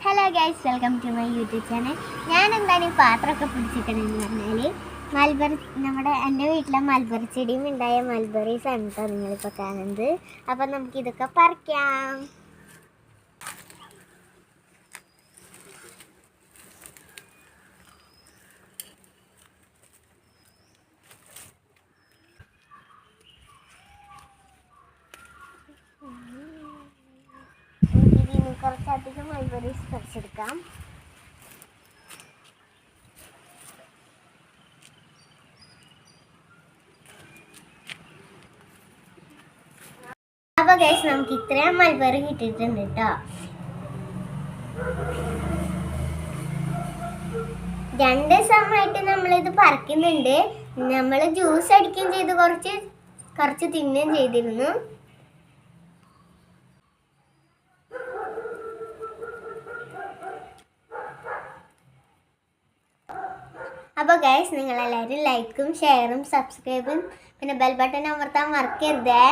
Hello guys, welcome to my YouTube channel. ഞാൻ എന്താണ് ഈ പാത്രമൊക്കെ പിടിച്ചിട്ടുണ്ടെന്ന് പറഞ്ഞാൽ മൽബറി എൻ്റെ വീട്ടിലെ മൽബറി ചെടിയും ഉണ്ടായ മൽബറീസാണ് കേട്ടോ നിങ്ങളിപ്പോൾ കാണുന്നത്. അപ്പം നമുക്കിതൊക്കെ പറിക്കാം. നമുക്കിതിന് കുറച്ചധികം മൽബറീസ് പറിച്ചെടുക്കാം. അപ്പോൾ ഗൈസ്, നമുക്ക് ഇത്രയും മൽബറി കിട്ടിയിട്ടുണ്ട് കേട്ടോ. 2 ദിവസമായിട്ട് നമ്മളിത് പറിക്കുന്നുണ്ട്. നമ്മൾ ജ്യൂസ് അടിക്കുകയും ചെയ്ത് കുറച്ച് തിന്നുകയും ചെയ്തിരുന്നു. അപ്പോൾ ഗൈസ്, നിങ്ങളെല്ലാവരും ലൈക്കും ഷെയറും സബ്സ്ക്രൈബും പിന്നെ ബെൽ ബട്ടൺ അമർത്താൻ മറക്കരുതേ.